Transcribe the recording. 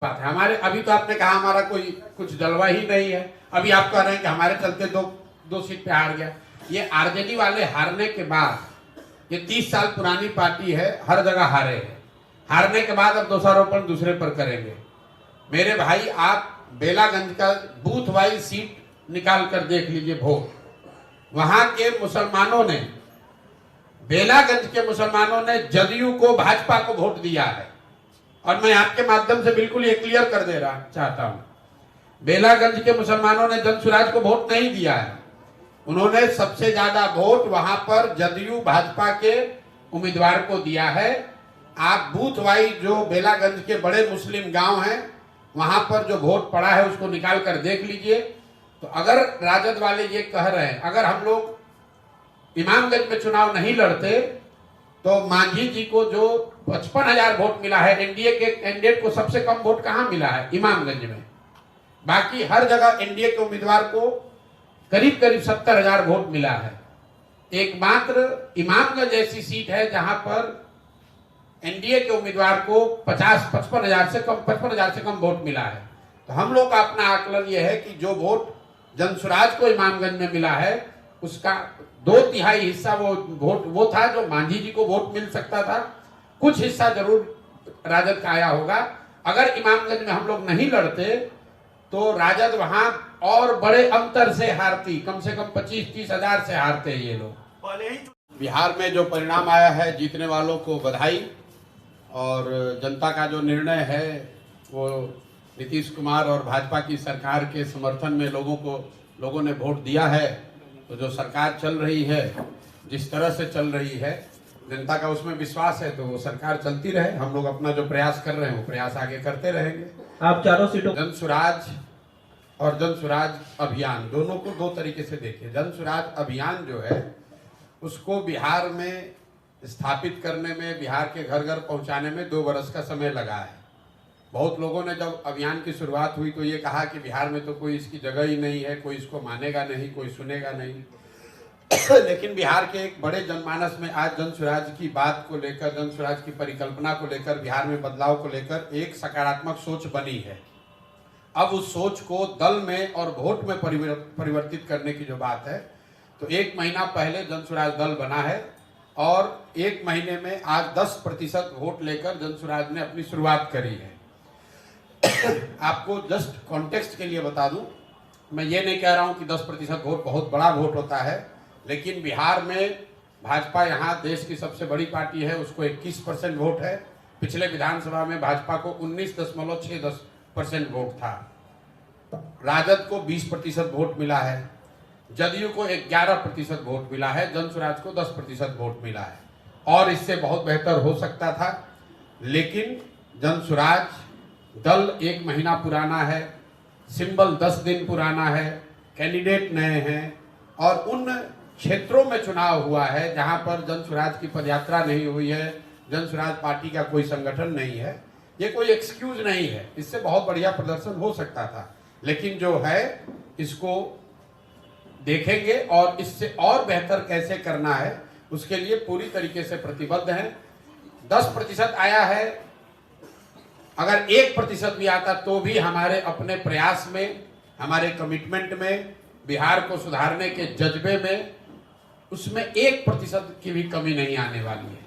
बात है। हमारे अभी तो आपने कहा हमारा कोई कुछ जलवा ही नहीं है, अभी आप कह रहे हैं कि हमारे चलते दो सीट पे हार गया। ये आरजेडी वाले हारने के बाद, ये 30 साल पुरानी पार्टी है, हर जगह हारे हैं। हारने के बाद अब दोषारोपण दूसरे पर करेंगे। मेरे भाई, आप बेलागंज का बूथ वाइज सीट निकाल कर देख लीजिए वोट। वहां के मुसलमानों ने, बेलागंज के मुसलमानों ने जदयू को, भाजपा को वोट दिया है। और मैं आपके माध्यम से बिल्कुल ये क्लियर कर दे रहा चाहता हूं, बेलागंज के मुसलमानों ने जनसुराज को वोट नहीं दिया है। उन्होंने सबसे ज्यादा वोट वहां पर जदयू भाजपा के उम्मीदवार को दिया है। आप बूथ वाइज जो बेलागंज के बड़े मुस्लिम गांव हैं, वहां पर जो वोट पड़ा है उसको निकाल कर देख लीजिए। तो अगर राजद वाले ये कह रहे हैं, अगर हम लोग इमामगंज में चुनाव नहीं लड़ते तो मांझी जी को जो 55,000 वोट मिला है, एनडीए के कैंडिडेट को सबसे कम वोट कहां मिला है? इमामगंज में। बाकी हर जगह एनडीए के उम्मीदवार को करीब करीब 70,000 वोट मिला है। एकमात्र इमामगंज ऐसी सीट है जहां पर एनडीए के उम्मीदवार को 55,000 से कम वोट मिला है। तो हम लोग का अपना आकलन यह है कि जो वोट जनसुराज को इमामगंज में मिला है, उसका 2/3 हिस्सा वो था जो मांझी जी को वोट मिल सकता था। कुछ हिस्सा जरूर राजद का आया होगा। अगर इमामगंज में हम लोग नहीं लड़ते तो राजद वहां और बड़े अंतर से हारती, कम से कम 25-30 हजार से हारते ये लोग। बिहार में जो परिणाम आया है, जीतने वालों को बधाई। और जनता का जो निर्णय है वो नीतीश कुमार और भाजपा की सरकार के समर्थन में लोगों ने वोट दिया है। तो जो सरकार चल रही है, जिस तरह से चल रही है, जनता का उसमें विश्वास है, तो वो सरकार चलती रहे। हम लोग अपना जो प्रयास कर रहे हैं वो प्रयास आगे करते रहेंगे। आप चारों सीटों, जनसुराज और जनसुराज अभियान, दोनों को दो तरीके से देखिए। जनसुराज अभियान जो है उसको बिहार में स्थापित करने में, बिहार के घर घर पहुंचाने में 2 वर्ष का समय लगा है। बहुत लोगों ने जब अभियान की शुरुआत हुई तो ये कहा कि बिहार में तो कोई इसकी जगह ही नहीं है, कोई इसको मानेगा नहीं, कोई सुनेगा नहीं। लेकिन बिहार के एक बड़े जनमानस में आज जनसुराज की बात को लेकर, जनसुराज की परिकल्पना को लेकर, बिहार में बदलाव को लेकर एक सकारात्मक सोच बनी है। अब उस सोच को दल में और वोट में परिवर्तित करने की जो बात है, तो 1 महीना पहले जनसुराज दल बना है और 1 महीने में आज 10% वोट लेकर जनसुराज ने अपनी शुरुआत करी है। आपको जस्ट कॉन्टेक्स्ट के लिए बता दूं, मैं ये नहीं कह रहा हूं कि 10% वोट बहुत बड़ा वोट होता है, लेकिन बिहार में भाजपा यहाँ देश की सबसे बड़ी पार्टी है, उसको 21% वोट है। पिछले विधानसभा में भाजपा को 19.6% वोट था। राजद को 20% वोट मिला है, जदयू को 11% वोट मिला है, जनसुराज को 10% वोट मिला है। और इससे बहुत बेहतर हो सकता था, लेकिन जनसुराज दल 1 महीना पुराना है, सिंबल 10 दिन पुराना है, कैंडिडेट नए हैं और उन क्षेत्रों में चुनाव हुआ है जहां पर जनसुराज की पदयात्रा नहीं हुई है, जनसुराज पार्टी का कोई संगठन नहीं है। ये कोई एक्सक्यूज नहीं है, इससे बहुत बढ़िया प्रदर्शन हो सकता था, लेकिन जो है इसको देखेंगे और इससे और बेहतर कैसे करना है उसके लिए पूरी तरीके से प्रतिबद्ध हैं। 10% आया है, अगर 1% भी आता तो भी हमारे अपने प्रयास में, हमारे कमिटमेंट में, बिहार को सुधारने के जज्बे में, उसमें 1% की भी कमी नहीं आने वाली है।